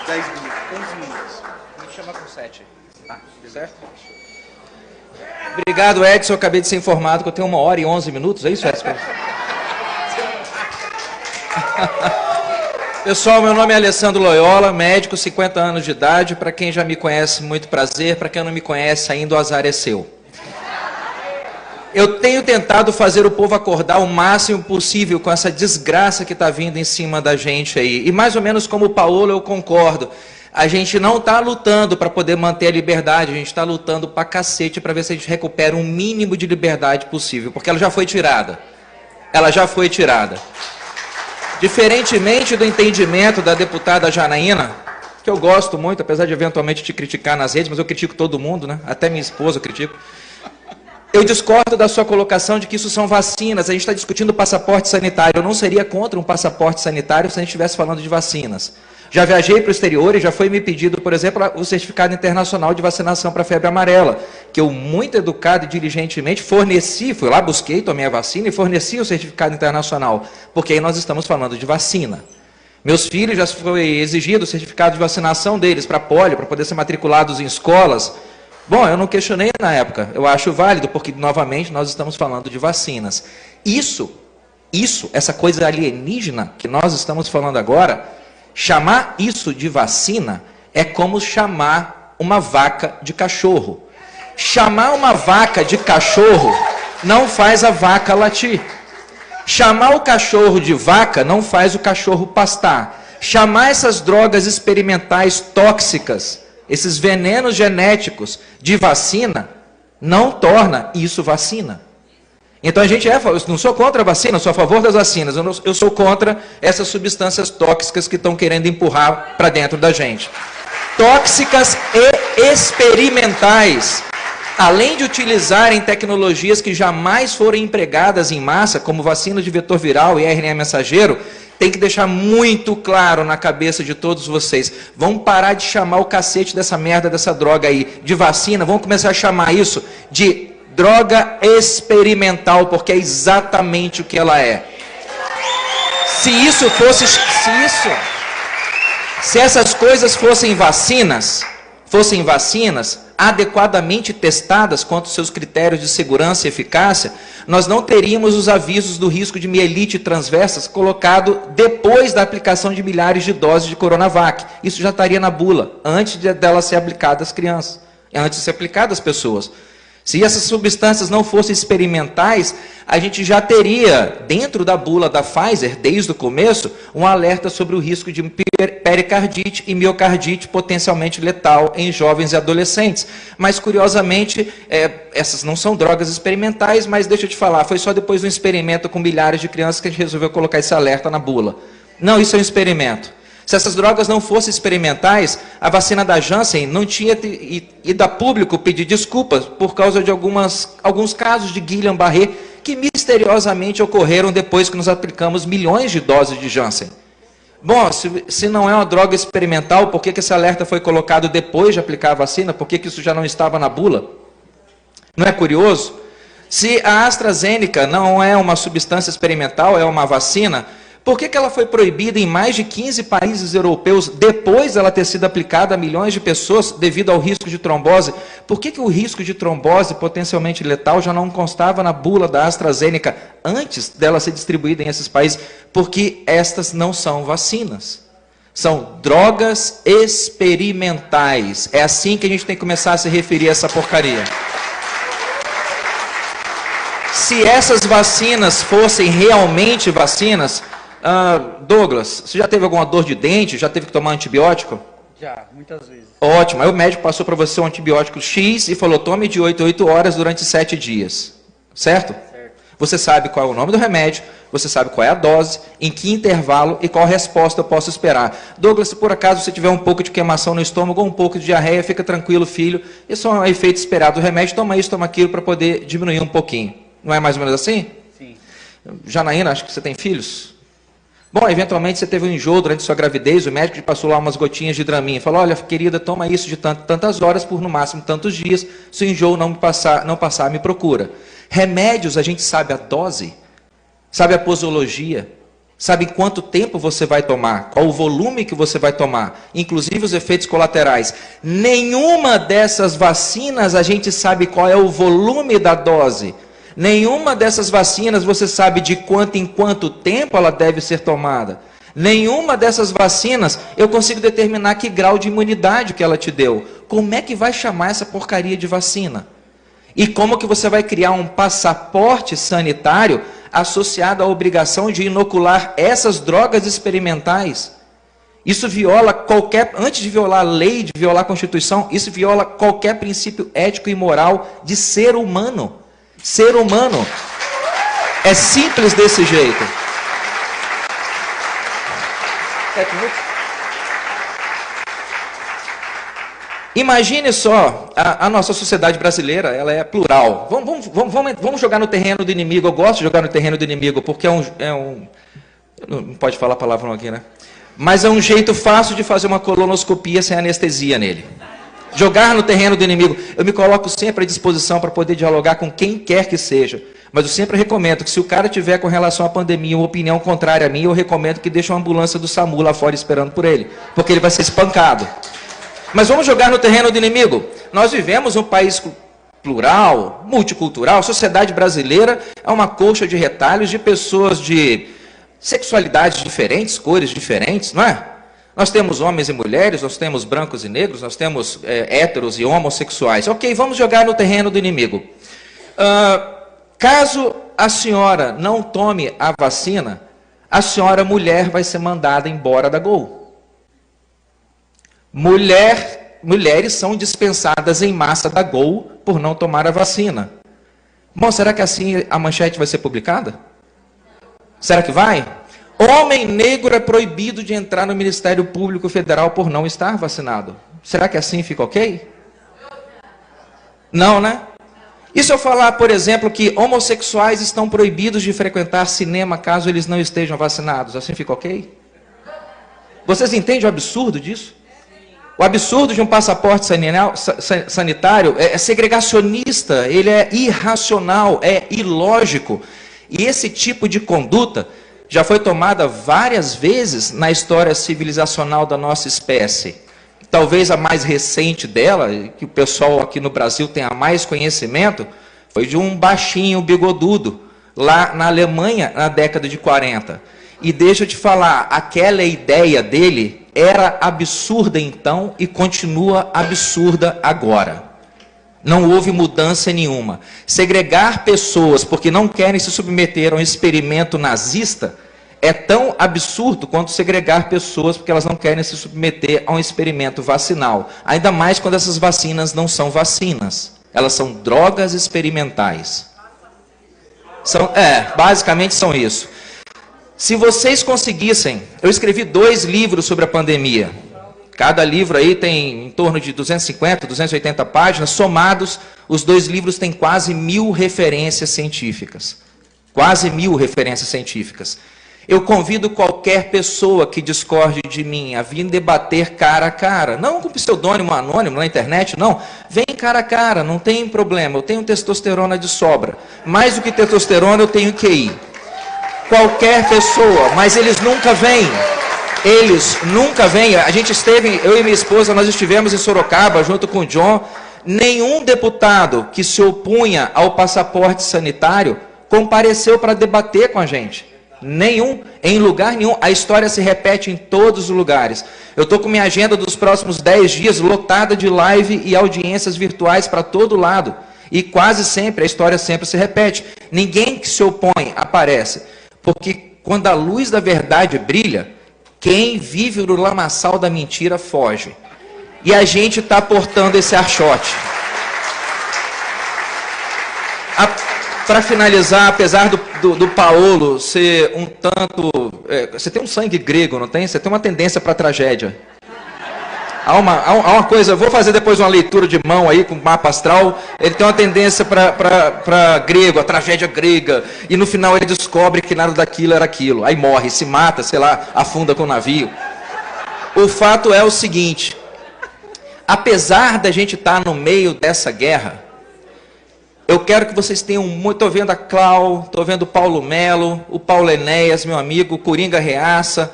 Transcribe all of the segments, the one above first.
10 minutos, 11 minutos. Me chama com 7. Tá, certo? Obrigado, Edson. Eu acabei de ser informado que eu tenho 1 hora e 11 minutos. É isso, Edson? Pessoal, meu nome é Alessandro Loyola, médico, 50 anos de idade. Para quem já me conhece, muito prazer. Para quem não me conhece ainda, o azar é seu. Eu tenho tentado fazer o povo acordar o máximo possível com essa desgraça que está vindo em cima da gente aí. E mais ou menos como o Paulo, eu concordo. A gente não está lutando para poder manter a liberdade, a gente está lutando para cacete para ver se a gente recupera um mínimo de liberdade possível, porque ela já foi tirada. Ela já foi tirada. Diferentemente do entendimento da deputada Janaína, que eu gosto muito, apesar de eventualmente te criticar nas redes, mas eu critico todo mundo, né? Até minha esposa eu critico. Eu discordo da sua colocação de que isso são vacinas. A gente está discutindo passaporte sanitário. Eu não seria contra um passaporte sanitário se a gente estivesse falando de vacinas. Já viajei para o exterior e já foi me pedido, por exemplo, o certificado internacional de vacinação para a febre amarela, que eu, muito educado e diligentemente, forneci, fui lá, busquei, tomei a vacina e forneci o certificado internacional, porque aí nós estamos falando de vacina. Meus filhos, já foi exigido o certificado de vacinação deles para polio, para poder ser matriculados em escolas. Bom, eu não questionei na época, eu acho válido, porque, novamente, nós estamos falando de vacinas. Essa coisa alienígena que nós estamos falando agora, chamar isso de vacina é como chamar uma vaca de cachorro. Chamar uma vaca de cachorro não faz a vaca latir. Chamar o cachorro de vaca não faz o cachorro pastar. Chamar essas drogas experimentais tóxicas, esses venenos genéticos de vacina, não torna isso vacina. Então a gente eu não sou contra a vacina, eu sou a favor das vacinas, eu sou contra essas substâncias tóxicas que estão querendo empurrar para dentro da gente. Tóxicas e experimentais. Além de utilizarem tecnologias que jamais foram empregadas em massa, como vacina de vetor viral e RNA mensageiro, tem que deixar muito claro na cabeça de todos vocês. Vamos parar de chamar o cacete dessa merda, dessa droga aí, de vacina. Vamos começar a chamar isso de droga experimental, porque é exatamente o que ela é. Se essas coisas fossem vacinas adequadamente testadas quanto aos seus critérios de segurança e eficácia, nós não teríamos os avisos do risco de mielite transversa colocado depois da aplicação de milhares de doses de Coronavac. Isso já estaria na bula, antes dela ser aplicada às crianças, antes de ser aplicada às pessoas. Se essas substâncias não fossem experimentais, a gente já teria, dentro da bula da Pfizer, desde o começo, um alerta sobre o risco de pericardite e miocardite potencialmente letal em jovens e adolescentes. Mas, curiosamente, essas não são drogas experimentais, mas deixa eu te falar, foi só depois de um experimento com milhares de crianças que a gente resolveu colocar esse alerta na bula. Não, isso é um experimento. Se essas drogas não fossem experimentais, a vacina da Janssen não tinha ido a público pedir desculpas por causa de alguns casos de Guillain-Barré que misteriosamente ocorreram depois que nos aplicamos milhões de doses de Janssen. Bom, se não é uma droga experimental, por que esse alerta foi colocado depois de aplicar a vacina? Por que isso já não estava na bula? Não é curioso? Se a AstraZeneca não é uma substância experimental, é uma vacina, por que ela foi proibida em mais de 15 países europeus depois dela ter sido aplicada a milhões de pessoas devido ao risco de trombose? Por que o risco de trombose potencialmente letal já não constava na bula da AstraZeneca antes dela ser distribuída em esses países? Porque estas não são vacinas. São drogas experimentais. É assim que a gente tem que começar a se referir a essa porcaria. Se essas vacinas fossem realmente vacinas... Douglas, você já teve alguma dor de dente? Já teve que tomar antibiótico? Já, muitas vezes. Ótimo. Aí o médico passou para você um antibiótico X e falou, tome de 8 a 8 horas durante 7 dias. Certo? Certo. Você sabe qual é o nome do remédio, você sabe qual é a dose, em que intervalo e qual resposta eu posso esperar. Douglas, se por acaso você tiver um pouco de queimação no estômago ou um pouco de diarreia, fica tranquilo, filho. Isso é um efeito esperado do remédio, toma isso, toma aquilo para poder diminuir um pouquinho. Não é mais ou menos assim? Sim. Janaína, acho que você tem filhos? Bom, eventualmente você teve um enjoo durante sua gravidez, o médico te passou lá umas gotinhas de Dramin, falou, olha, querida, toma isso de tantas horas por no máximo tantos dias, se o enjoo não passar, me procura. Remédios, a gente sabe a dose, sabe a posologia, Sabe quanto tempo você vai tomar, qual o volume que você vai tomar, inclusive os efeitos colaterais. Nenhuma dessas vacinas a gente sabe qual é o volume da dose. Nenhuma dessas vacinas você sabe de quanto em quanto tempo ela deve ser tomada. Nenhuma dessas vacinas eu consigo determinar que grau de imunidade que ela te deu. Como é que vai chamar essa porcaria de vacina? E como que você vai criar um passaporte sanitário associado à obrigação de inocular essas drogas experimentais? Isso viola qualquer, antes de violar a lei, de violar a Constituição, isso viola qualquer princípio ético e moral de ser humano. Ser humano. É simples desse jeito. 7 minutos. Imagine só, a nossa sociedade brasileira, ela é plural. Vamos jogar no terreno do inimigo. Eu gosto de jogar no terreno do inimigo, porque não pode falar palavrão aqui, né? Mas é um jeito fácil de fazer uma colonoscopia sem anestesia nele. Jogar no terreno do inimigo. Eu me coloco sempre à disposição para poder dialogar com quem quer que seja. Mas eu sempre recomendo que se o cara tiver com relação à pandemia uma opinião contrária a mim, eu recomendo que deixe uma ambulância do SAMU lá fora esperando por ele. Porque ele vai ser espancado. Mas vamos jogar no terreno do inimigo. Nós vivemos um país plural, multicultural. A sociedade brasileira é uma colcha de retalhos de pessoas de sexualidades diferentes, cores diferentes, não é? Nós temos homens e mulheres, nós temos brancos e negros, nós temos héteros e homossexuais. Ok, vamos jogar no terreno do inimigo. Caso a senhora não tome a vacina, a senhora mulher vai ser mandada embora da Gol. Mulheres são dispensadas em massa da Gol por não tomar a vacina. Bom, será que assim a manchete vai ser publicada? Será que vai? Homem negro é proibido de entrar no Ministério Público Federal por não estar vacinado. Será que assim fica ok? Não, né? E se eu falar, por exemplo, que homossexuais estão proibidos de frequentar cinema caso eles não estejam vacinados, assim fica ok? Vocês entendem o absurdo disso? O absurdo de um passaporte sanitário é segregacionista, ele é irracional, é ilógico. E esse tipo de conduta já foi tomada várias vezes na história civilizacional da nossa espécie. Talvez a mais recente dela, que o pessoal aqui no Brasil tenha mais conhecimento, foi de um baixinho bigodudo, lá na Alemanha, na década de 40. E deixa eu te falar, aquela ideia dele era absurda então e continua absurda agora. Não houve mudança nenhuma. Segregar pessoas porque não querem se submeter a um experimento nazista é tão absurdo quanto segregar pessoas porque elas não querem se submeter a um experimento vacinal. Ainda mais quando essas vacinas não são vacinas. Elas são drogas experimentais. Basicamente são isso. Se vocês conseguissem... Eu escrevi 2 livros sobre a pandemia. Cada livro aí tem em torno de 250, 280 páginas. Somados, os 2 livros têm quase 1000 referências científicas. Quase 1000 referências científicas. Eu convido qualquer pessoa que discorde de mim a vir debater cara a cara. Não com pseudônimo anônimo na internet, não. Vem cara a cara, não tem problema. Eu tenho testosterona de sobra. Mais do que testosterona, eu tenho QI. Qualquer pessoa, mas eles nunca vêm. Eles nunca vêm. A gente esteve, eu e minha esposa, nós estivemos em Sorocaba, junto com o John. Nenhum deputado que se opunha ao passaporte sanitário compareceu para debater com a gente. Nenhum, em lugar nenhum. A história se repete em todos os lugares. Eu estou com minha agenda dos próximos 10 dias lotada de live e audiências virtuais para todo lado. E quase sempre, a história sempre se repete. Ninguém que se opõe aparece. Porque quando a luz da verdade brilha, quem vive no lamaçal da mentira foge. E a gente está portando esse archote. Para finalizar, apesar do Paolo ser um tanto... você tem um sangue grego, não tem? Você tem uma tendência para a tragédia. Há uma coisa, vou fazer depois uma leitura de mão aí com o mapa astral. Ele tem uma tendência para grego, a tragédia grega. E no final ele descobre que nada daquilo era aquilo. Aí morre, se mata, sei lá, afunda com o navio. O fato é o seguinte: apesar da gente estar no meio dessa guerra, Eu quero que vocês tenham muito... Estou vendo a Clau, estou vendo o Paulo Melo, o Paulo Enéas, meu amigo, o Coringa Reaça,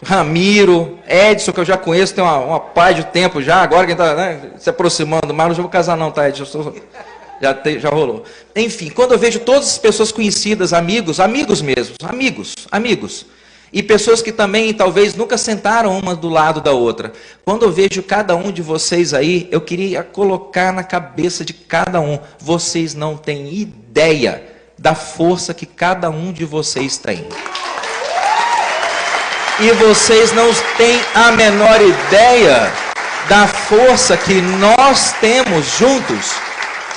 Ramiro, Edson, que eu já conheço, tem uma paz de tempo já, agora quem está, né, se aproximando, mas não vou casar não, tá, Edson? Já rolou. Enfim, quando eu vejo todas as pessoas conhecidas, amigos mesmo, amigos, e pessoas que também talvez nunca sentaram uma do lado da outra, quando eu vejo cada um de vocês aí, eu queria colocar na cabeça de cada um, vocês não têm ideia da força que cada um de vocês tem. E vocês não têm a menor ideia da força que nós temos juntos.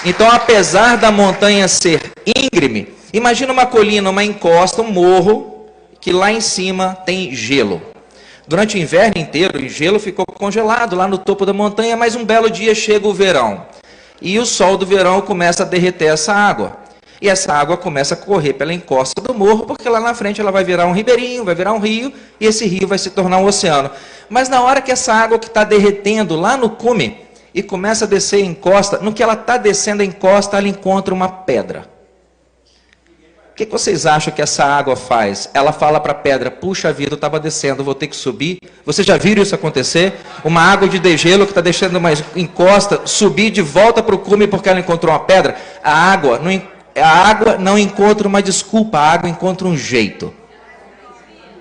Então, apesar da montanha ser íngreme, imagina uma colina, uma encosta, um morro, que lá em cima tem gelo. Durante o inverno inteiro, o gelo ficou congelado lá no topo da montanha, mas um belo dia chega o verão. E o sol do verão começa a derreter essa água. E essa água começa a correr pela encosta do morro, porque lá na frente ela vai virar um ribeirinho, vai virar um rio, e esse rio vai se tornar um oceano. Mas na hora que essa água que está derretendo lá no cume, e começa a descer a encosta, no que ela está descendo a encosta, ela encontra uma pedra. O que vocês acham que essa água faz? Ela fala para a pedra, puxa vida, eu estava descendo, vou ter que subir. Vocês já viram isso acontecer? Uma água de degelo que está deixando uma encosta, subir de volta para o cume porque ela encontrou uma pedra. A água não encontra uma desculpa, a água encontra um jeito.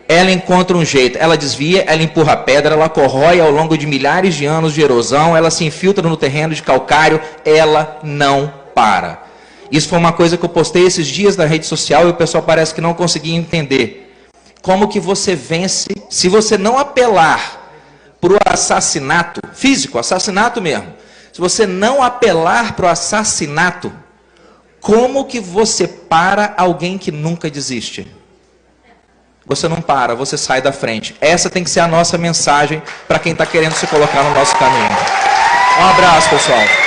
Ela encontra um jeito, ela desvia, ela empurra a pedra, ela corrói ao longo de milhares de anos de erosão, ela se infiltra no terreno de calcário, ela não para. Isso foi uma coisa que eu postei esses dias na rede social e o pessoal parece que não conseguia entender. Como que você vence, se você não apelar para o assassinato, físico, assassinato mesmo, se você não apelar para o assassinato, como que você para alguém que nunca desiste? Você não para, você sai da frente. Essa tem que ser a nossa mensagem para quem está querendo se colocar no nosso caminho. Um abraço, pessoal.